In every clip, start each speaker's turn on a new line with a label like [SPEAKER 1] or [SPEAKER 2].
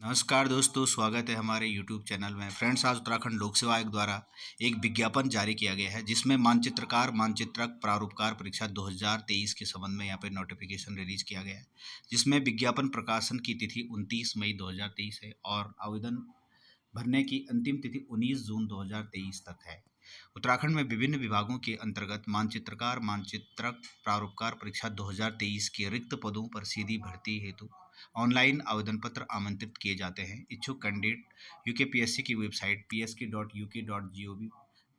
[SPEAKER 1] नमस्कार दोस्तों, स्वागत है हमारे YouTube चैनल में। फ्रेंड्स, आज उत्तराखंड लोक सेवा आयोग द्वारा एक विज्ञापन जारी किया गया है जिसमें मानचित्रकार मानचित्रक प्रारूपकार परीक्षा 2023 के संबंध में यहाँ पे नोटिफिकेशन रिलीज किया गया है, जिसमें विज्ञापन प्रकाशन की तिथि 29 मई 2023 है और आवेदन भरने की अंतिम तिथि 19 जून 2023 तक है। उत्तराखंड में विभिन्न विभागों के अंतर्गत मानचित्रकार मानचित्रक प्रारूपकार परीक्षा 2023 के रिक्त पदों पर सीधी भर्ती हेतु ऑनलाइन आवेदन पत्र आमंत्रित किए जाते हैं। इच्छुक कैंडिडेट यूकेपीएससी की वेबसाइट psk.uk.gov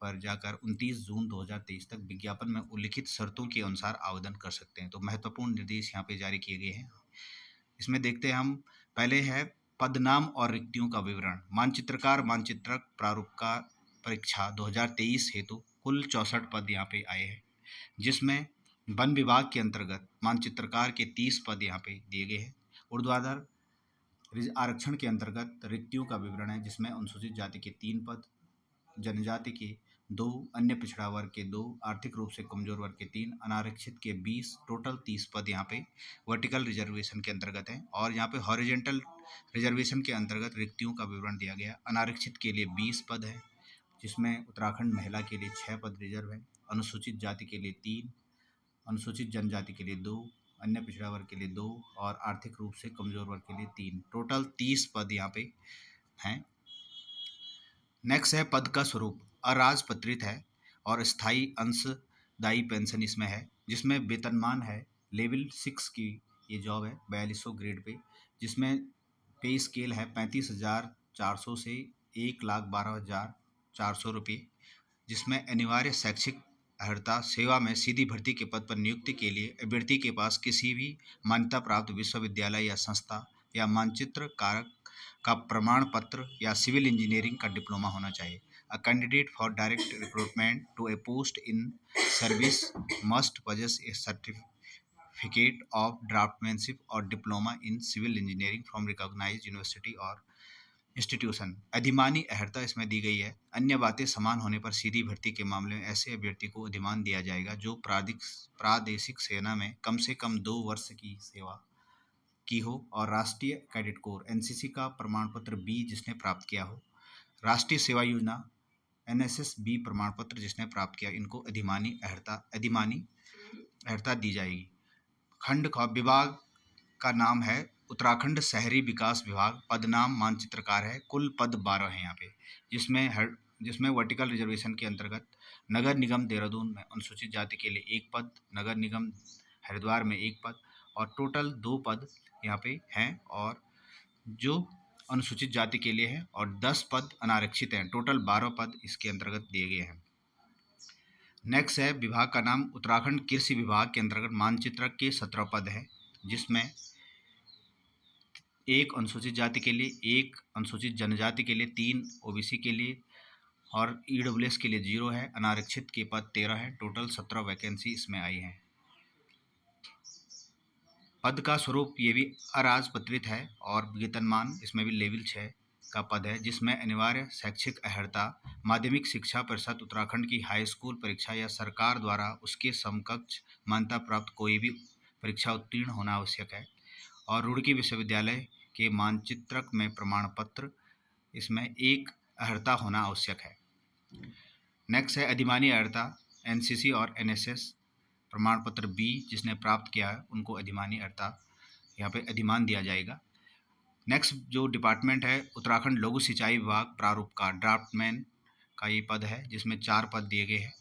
[SPEAKER 1] पर जाकर 29 जून 2023 तक विज्ञापन में उल्लिखित शर्तों के अनुसार आवेदन कर सकते हैं। तो महत्वपूर्ण निर्देश यहाँ पे जारी किए गए हैं। इसमें देखते हैं हम। पहले है पद नाम और रिक्तियों का विवरण। मानचित्रकार मानचित्रक प्रारूपकार परीक्षा 2023 हेतु कुल 64 पद यहाँ पे आए हैं, जिसमें वन विभाग के अंतर्गत मानचित्रकार के 30 पद यहाँ पे दिए गए हैं। ऊर्ध्वाधर आरक्षण के अंतर्गत रिक्तियों का विवरण है, जिसमें अनुसूचित जाति के 3 पद, जनजाति के 2, अन्य पिछड़ा वर्ग के 2, आर्थिक रूप से कमजोर वर्ग के 3, अनारक्षित के 20, टोटल 30 पद यहाँ पे वर्टिकल रिजर्वेशन के अंतर्गत हैं। और यहाँ पे हॉरिजेंटल रिजर्वेशन के अंतर्गत रिक्तियों का विवरण दिया गया। अनारक्षित के लिए 20 पद है, जिसमें उत्तराखंड महिला के लिए 6 पद रिजर्व है, अनुसूचित जाति के लिए 3, अनुसूचित जनजाति के लिए 2, अन्य पिछड़ा वर्ग के लिए 2 और आर्थिक रूप से कमजोर वर्ग के लिए 3, टोटल 30 पद यहाँ पे हैं। नेक्स्ट है पद का स्वरूप। अराजपत्रित है और स्थायी अंशदायी पेंशन इसमें है, जिसमें वेतनमान है लेवल 6 की ये जॉब है 4200 ग्रेड पे, जिसमें पे स्केल है 35,400 से 1,12,400 रुपये, जिसमें अनिवार्य शैक्षिक अर्हता सेवा में सीधी भर्ती के पद पर नियुक्ति के लिए अभ्यर्थी के पास किसी भी मान्यता प्राप्त विश्वविद्यालय या संस्था या मानचित्र कारक का प्रमाण पत्र या सिविल इंजीनियरिंग का डिप्लोमा होना चाहिए। A candidate for direct recruitment to a post in service must possess a certificate of draftsmanship और diploma in civil engineering from recognised university और इंस्टीट्यूशन। अधिमानी अहर्ता इसमें दी गई है। अन्य बातें समान होने पर सीधी भर्ती के मामले में ऐसे अभ्यर्थी को अधिमान दिया जाएगा जो प्रादेशिक सेना में कम से कम 2 वर्ष की सेवा की हो और राष्ट्रीय कैडेट कोर एनसीसी का प्रमाण पत्र बी जिसने प्राप्त किया हो, राष्ट्रीय सेवा योजना एनएसएस बी प्रमाण पत्र जिसने प्राप्त किया, इनको अधिमानी अहर्ता दी जाएगी। खंड का विभाग का नाम है उत्तराखंड शहरी विकास विभाग। पद नाम मानचित्रकार है। कुल पद 12 हैं यहाँ पे, जिसमें वर्टिकल रिजर्वेशन के अंतर्गत नगर निगम देहरादून में अनुसूचित जाति के लिए 1 पद, नगर निगम हरिद्वार में 1 पद और टोटल 2 पद यहाँ पे हैं, और जो अनुसूचित जाति के लिए है, और 10 पद अनारक्षित हैं। टोटल 12 पद इसके अंतर्गत दिए गए हैं। नेक्स्ट है विभाग का नाम उत्तराखंड कृषि विभाग के अंतर्गत मानचित्रक के 17 पद हैं, जिसमें 1 अनुसूचित जाति के लिए, 1 अनुसूचित जनजाति के लिए, 3 ओबीसी के लिए और ईडब्ल्यूएस के लिए 0 है। अनारक्षित के पद 13 हैं। टोटल 17 वैकेंसी इसमें आई हैं। पद का स्वरूप ये भी अराजपत्रित है और वेतनमान इसमें भी लेवल 6 का पद है, जिसमें अनिवार्य शैक्षिक अर्हता माध्यमिक शिक्षा परिषद उत्तराखंड की हाई स्कूल परीक्षा या सरकार द्वारा उसके समकक्ष मान्यता प्राप्त कोई भी परीक्षा उत्तीर्ण होना आवश्यक है, और रुड़की विश्वविद्यालय के मानचित्रक में प्रमाण पत्र इसमें एक अर्हता होना आवश्यक है। नेक्स्ट है अधिमानी अर्हता। एनसीसी और एनएसएस प्रमाण पत्र बी जिसने प्राप्त किया है उनको अधिमानी अर्हता यहाँ पे अधिमान दिया जाएगा। नेक्स्ट जो डिपार्टमेंट है उत्तराखंड लघु सिंचाई विभाग प्रारूप का ड्राफ्टमैन का ये पद है, जिसमें 4 पद दिए गए हैं।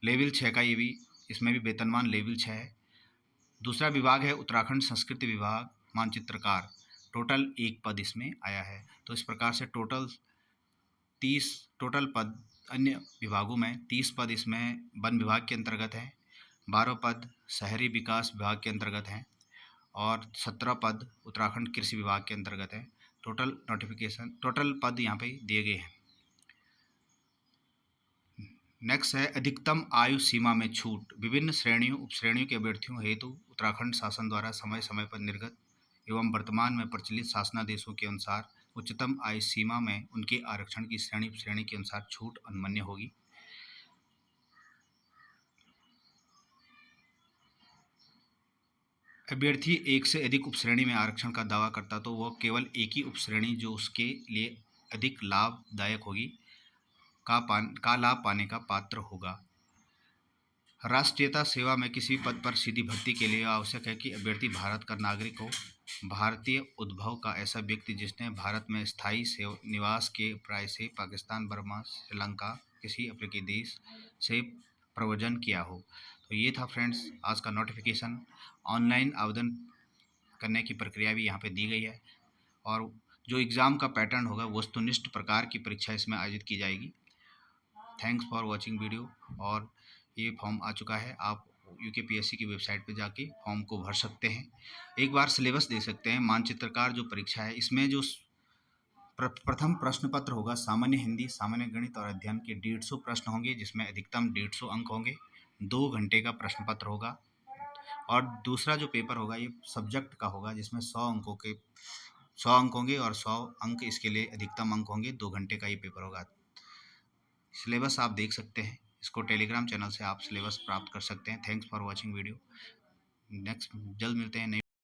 [SPEAKER 1] लेवल 6 का ये भी, इसमें भी वेतनमान लेवल 6 है। दूसरा विभाग है उत्तराखंड संस्कृति विभाग मानचित्रकार। टोटल 1 पद इसमें आया है। तो इस प्रकार से टोटल पद अन्य विभागों में 30 पद इसमें वन विभाग के अंतर्गत हैं, 12 पद शहरी विकास विभाग के अंतर्गत हैं और 17 पद उत्तराखंड कृषि विभाग के अंतर्गत हैं। टोटल पद यहाँ पे दिए गए हैं। नेक्स्ट है अधिकतम आयु सीमा में छूट। विभिन्न श्रेणियों उपश्रेणियों के अभ्यर्थियों हेतु उत्तराखंड शासन द्वारा समय समय पर निर्गत एवं वर्तमान में प्रचलित शासनादेशों के अनुसार उच्चतम आयु सीमा में उनके आरक्षण की श्रेणी उपश्रेणी के अनुसार छूट अनुमन्य होगी। अभ्यर्थी एक से अधिक उपश्रेणी में आरक्षण का दावा करता तो वह केवल एक ही उपश्रेणी जो उसके लिए अधिक लाभदायक होगी का लाभ पाने का पात्र होगा। राष्ट्रीयता सेवा में किसी भी पद पर सीधी भर्ती के लिए आवश्यक है कि अभ्यर्थी भारत का नागरिक हो, भारतीय उद्भव का ऐसा व्यक्ति जिसने भारत में स्थायी निवास के प्राय से पाकिस्तान, बर्मा, श्रीलंका किसी अफ्रीकी देश से प्रव्रजन किया हो। तो ये था फ्रेंड्स आज का नोटिफिकेशन। ऑनलाइन आवेदन करने की प्रक्रिया भी यहाँ पे दी गई है और जो एग्ज़ाम का पैटर्न होगा वस्तुनिष्ठ प्रकार की परीक्षा इसमें आयोजित की जाएगी। Thanks for watching video. और ये फॉर्म आ चुका है, आप यूकेपीएससी की वेबसाइट पे जाके फॉर्म को भर सकते हैं। एक बार सिलेबस दे सकते हैं। मानचित्रकार जो परीक्षा है इसमें जो प्रथम प्रश्न पत्र होगा सामान्य हिंदी, सामान्य गणित और अध्ययन के 150 प्रश्न होंगे जिसमें अधिकतम 150 अंक होंगे। 2 घंटे का प्रश्न पत्र होगा। और दूसरा जो पेपर होगा ये सब्जेक्ट का होगा जिसमें 100 अंक होंगे और 100 अंक इसके लिए अधिकतम अंक होंगे। 2 घंटे का ये पेपर होगा। सिलेबस आप देख सकते हैं, इसको टेलीग्राम चैनल से आप सिलेबस प्राप्त कर सकते हैं। Thanks for watching video. Next जल्द मिलते हैं।